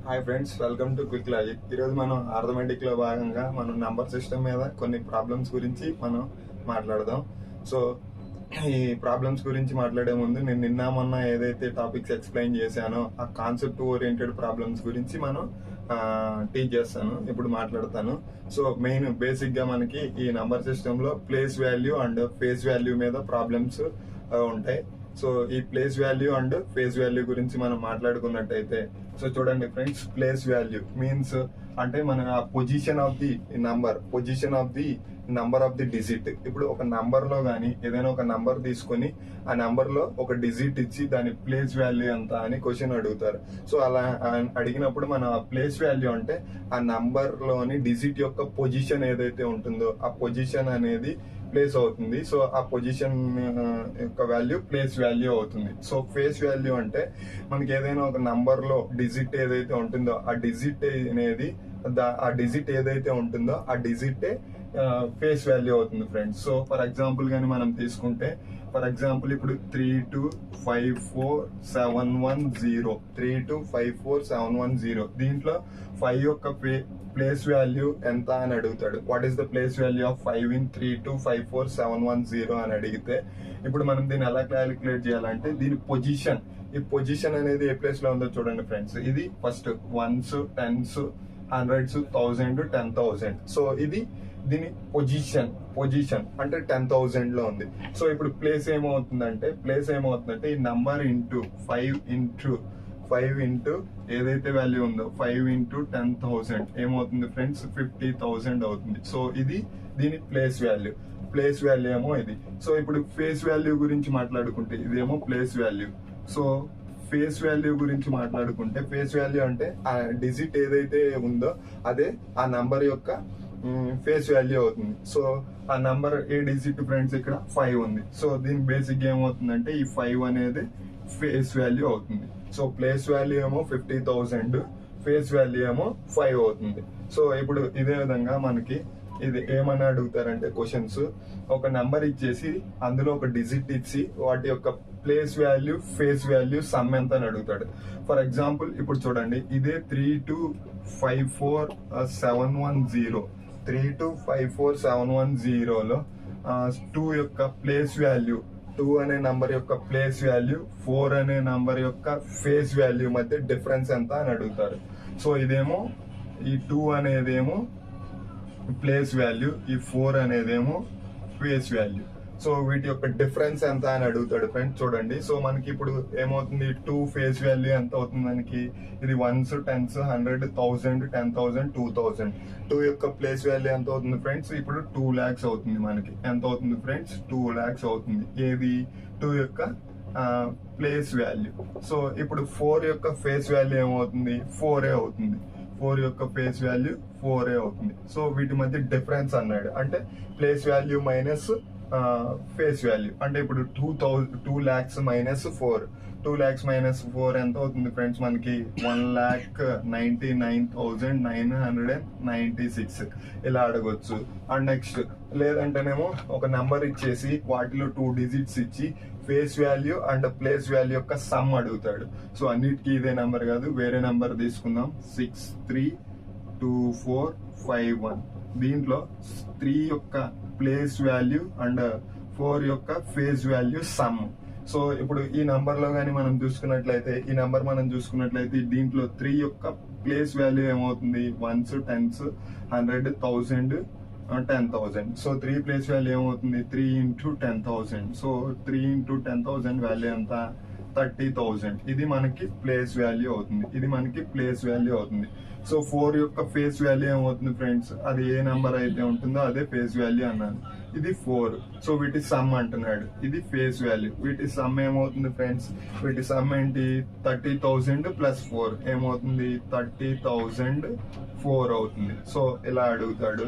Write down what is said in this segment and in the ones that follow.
Hi friends, welcome to quick logic. ఈరోజు మనం arithmetic లో భాగంగా మనం నంబర్ సిస్టమ్ మీద కొన్ని ప్రాబ్లమ్స్ గురించి మనం మాట్లాడదాం. సో ఈ ప్రాబ్లమ్స్ గురించి మాట్లాడే ముందు నేను నిన్న మొన్న ఏదైతే టాపిక్స్ ఎక్స్ప్లెయిన్ చేశానో ఆ కాన్సెప్ట్ ఓరియంటెడ్ ప్రాబ్లమ్స్ గురించి మనం టీచ్ చేస్తాను, ఇప్పుడు మాట్లాడతాను. సో మెయిన్ బేసిక్ గా మనకి ఈ నంబర్ సిస్టమ్ లో place value and face value మీద ప్రాబ్లమ్స్ ఉంటాయి. సో ఈ place value and face value గురించి మనం మాట్లాడుకున్నట్టయితే, సో చూడండి ఫ్రెండ్స్, ప్లేస్ వాల్యూ మీన్స్ అంటే మన position of the number of the digit. ఇప్పుడు ఒక నంబర్ లో గానీ ఏదైనా ఒక నంబర్ తీసుకొని ఆ నంబర్ లో ఒక డిజిట్ ఇచ్చి దాని ప్లేస్ వాల్యూ ఎంత అని క్వశ్చన్ అడుగుతారు. సో అలా అడిగినప్పుడు మన ప్లేస్ వాల్యూ అంటే ఆ నంబర్ లోని డిజిట్ యొక్క పొజిషన్ ఏదైతే ఉంటుందో ఆ పొజిషన్ అనేది ప్లేస్ అవుతుంది. సో ఆ పొజిషన్ యొక్క వాల్యూ ప్లేస్ వాల్యూ అవుతుంది. సో ఫేస్ వాల్యూ అంటే మనకి ఏదైనా ఒక నంబర్ లో డిజిట్ ఏదైతే ఉంటుందో ఆ డిజిట్ అనేది ఆ డిజిట్ ఏదైతే ఉంటుందో ఆ డిజిటే ఫేస్ వాల్యూ అవుతుంది ఫ్రెండ్స్. సో ఫర్ ఎగ్జాంపుల్ గానీ మనం తీసుకుంటే, ఫర్ ఎగ్జాంపుల్ ఇప్పుడు 3254710 దీంట్లో 5 యొక్క ప్లేస్ వాల్యూ ఎంత అని అడుగుతాడు. What is the place value of 5 in 3254710 అని అడిగితే, ఇప్పుడు మనం దీన్ని ఎలా క్యాలిక్యులేట్ చేయాలంటే దీని పొజిషన్, ఈ పొజిషన్ అనేది ఏ ప్లేస్ లో ఉందో చూడండి ఫ్రెండ్స్. ఇది first 1s 10s 100s 1000 10,000. So ఇది దీని పొజిషన్ అంటే 10,000 లో ఉంది. సో ఇప్పుడు ప్లేస్ ఏమవుతుందంటే ఈ నంబర్ ఇంటూ 5 ఇంటూ ఏదైతే వాల్యూ ఉందో 5 into 10,000 ఏమవుతుంది ఫ్రెండ్స్, 50,000 అవుతుంది. సో ఇది దీని ప్లేస్ వాల్యూ ఏమో ఇది. సో ఇప్పుడు ఫేస్ వాల్యూ గురించి మాట్లాడుకుంటే ఇదేమో place value. So face value గురించి మాట్లాడుకుంటే ఫేస్ వాల్యూ అంటే ఆ డిజిట్ ఏదైతే ఉందో అదే ఆ నంబర్ యొక్క ఫేస్ వాల్యూ అవుతుంది. సో ఆ నంబర్ ఏ డిజిట్ ఫ్రెండ్స్, ఇక్కడ 5 ఉంది. సో దీని బేసిక్ ఏమవుతుందంటే ఈ 5 అనేది ఫేస్ వాల్యూ అవుతుంది. సో ప్లేస్ వాల్యూ ఏమో 50,000, ఫేస్ వాల్యూ ఏమో 5 అవుతుంది. సో ఇప్పుడు ఇదే విధంగా మనకి ఇది ఏమని అడుగుతారంటే క్వశ్చన్స్, ఒక నెంబర్ ఇచ్చేసి అందులో ఒక డిజిట్ ఇచ్చి వాటి యొక్క place value face value some ఎంత అని అడుగుతాడు. ఫర్ ఎగ్జాంపుల్ ఇప్పుడు చూడండి, ఇదే 3254710 లో 2 యొక్క ప్లేస్ వాల్యూ, 2 అనే నంబర్ యొక్క ప్లేస్ వాల్యూ 4 అనే నంబర్ యొక్క ఫేస్ వాల్యూ మధ్య డిఫరెన్స్ ఎంత అని అడుగుతారు. సో ఇదేమో ఈ 2 అనేదేమో ప్లేస్ వాల్యూ, ఈ 4 అనేదేమో ఫేస్ వాల్యూ. సో వీటి యొక్క డిఫరెన్స్ ఎంత అని అడుగుతాడు ఫ్రెండ్స్. చూడండి, సో మనకి ఇప్పుడు ఏమవుతుంది, 2 ఫేస్ వాల్యూ ఎంత అవుతుంది మనకి, ఇది 1s 10s 100 1000 10,000 2000. 2 యొక్క ప్లేస్ వాల్యూ ఎంత అవుతుంది ఫ్రెండ్స్, ఇప్పుడు 2 lakhs అవుతుంది. మనకి ఎంత అవుతుంది ఫ్రెండ్స్, 2 lakhs అవుతుంది. ఏది 2 యొక్క ప్లేస్ వాల్యూ. సో ఇప్పుడు 4 యొక్క ఫేస్ వాల్యూ ఏమవుతుంది, 4 అవుతుంది. 4 యొక్క ఫేస్ వాల్యూ 4 అవుతుంది. సో వీటి మధ్య డిఫరెన్స్ అన్నాడు, అంటే place value minus face value. అంటే ఇప్పుడు 2 lakhs minus 4, 2 lakhs minus 4 ఎంత అవుతుంది ఫ్రెండ్స్ మనకి, 1,99,996 ఇలా అడగొచ్చు. అండ్ నెక్స్ట్ లేదంటేనేమో ఒక నెంబర్ ఇచ్చేసి వాటిలో 2 digits ఇచ్చి face value and place value యొక్క సమ్ అడుగుతాడు. సో అన్నిటికీ ఇదే నెంబర్ కాదు, వేరే నెంబర్ తీసుకుందాం. 632451. దీంట్లో 3 యొక్క ప్లేస్ వాల్యూ అండ్ 4 యొక్క ఫేస్ వాల్యూ సమ్. సో ఇప్పుడు ఈ నంబర్ లో కానీ మనం చూసుకున్నట్లయితే దీంట్లో 3 యొక్క ప్లేస్ వాల్యూ ఏమవుతుంది, 1s 10s 100 1000 10,000. So 3 place value ఏమవుతుంది, 3 into 10,000. సో 3 into 10,000 వాల్యూ ఎంత, 30,000. ఇది మనకి ప్లేస్ వాల్యూ అవుతుంది. సో 4 యొక్క ఫేస్ వాల్యూ ఏమవుతుంది ఫ్రెండ్స్, అది ఏ నెంబర్ అయితే ఉంటుందో అదే ఫేస్ వాల్యూ అన్నాను. ఇది 4. సో వీటి సమ్ అంటున్నాడు, ఇది ఫేస్ వాల్యూ. వీటి సమ్ ఏమవుతుంది ఫ్రెండ్స్, వీటి సమ్ ఏంటి, 30,000 plus 4 ఏమవుతుంది, 30,004 అవుతుంది. సో ఇలా అడుగుతాడు.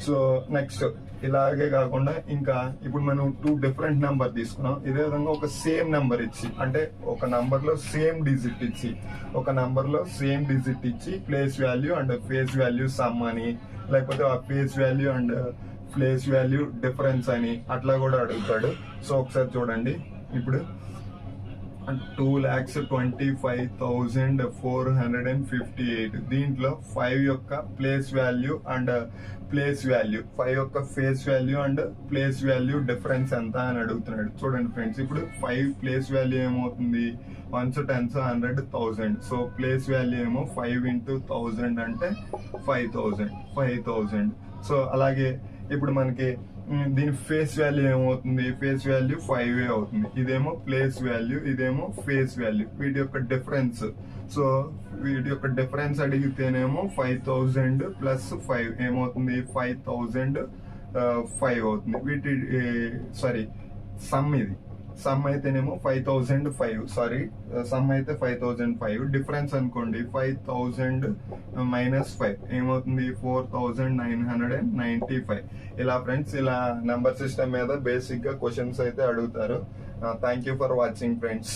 సో నెక్స్ట్ ఇలాగే కాకుండా ఇంకా ఇప్పుడు మనం 2 డిఫరెంట్ నెంబర్ తీసుకున్నాం. ఇదే విధంగా ఒక సేమ్ నెంబర్ ఇచ్చి, అంటే ఒక నంబర్ లో సేమ్ డిజిట్ ఇచ్చి place value and face value some అని, లేకపోతే ఆ face value and place value difference అని అట్లా కూడా అడుగుతాడు. సో ఒకసారి చూడండి, ఇప్పుడు 2,25,458. దీంట్లో 5 యొక్క place value and place value, 5 యొక్క face value and place value difference ఎంత అని అడుగుతున్నాడు. చూడండి ఫ్రెండ్స్, ఇప్పుడు 5 ప్లేస్ వాల్యూ ఏమవుతుంది, 1s 10s 100 1000. So place value ఏమో 5 into 1000 అంటే 5,000. సో అలాగే ఇప్పుడు మనకి దీని ఫేస్ వాల్యూ ఏమవుతుంది, ఫేస్ వాల్యూ 5 అవుతుంది. ఇదేమో ప్లేస్ వాల్యూ, ఇదేమో ఫేస్ వాల్యూ, వీటి యొక్క డిఫరెన్స్. సో వీటి యొక్క డిఫరెన్స్ అడిగితేనేమో 5,000 ప్లస్ 5 ఏమవుతుంది, 5,005 అవుతుంది. వీటి సమ్ ఇది. సమ్ అయితేనేమో 5,005, సమ్ అయితే 5,005. డిఫరెన్స్ అనుకోండి 5,000 మైనస్ 5 ఏమవుతుంది, 4,995. ఇలా ఫ్రెండ్స్, ఇలా నెంబర్ సిస్టమ్ మీద బేసిక్ గా క్వశ్చన్స్ అయితే అడుగుతారు. Thank you for watching friends.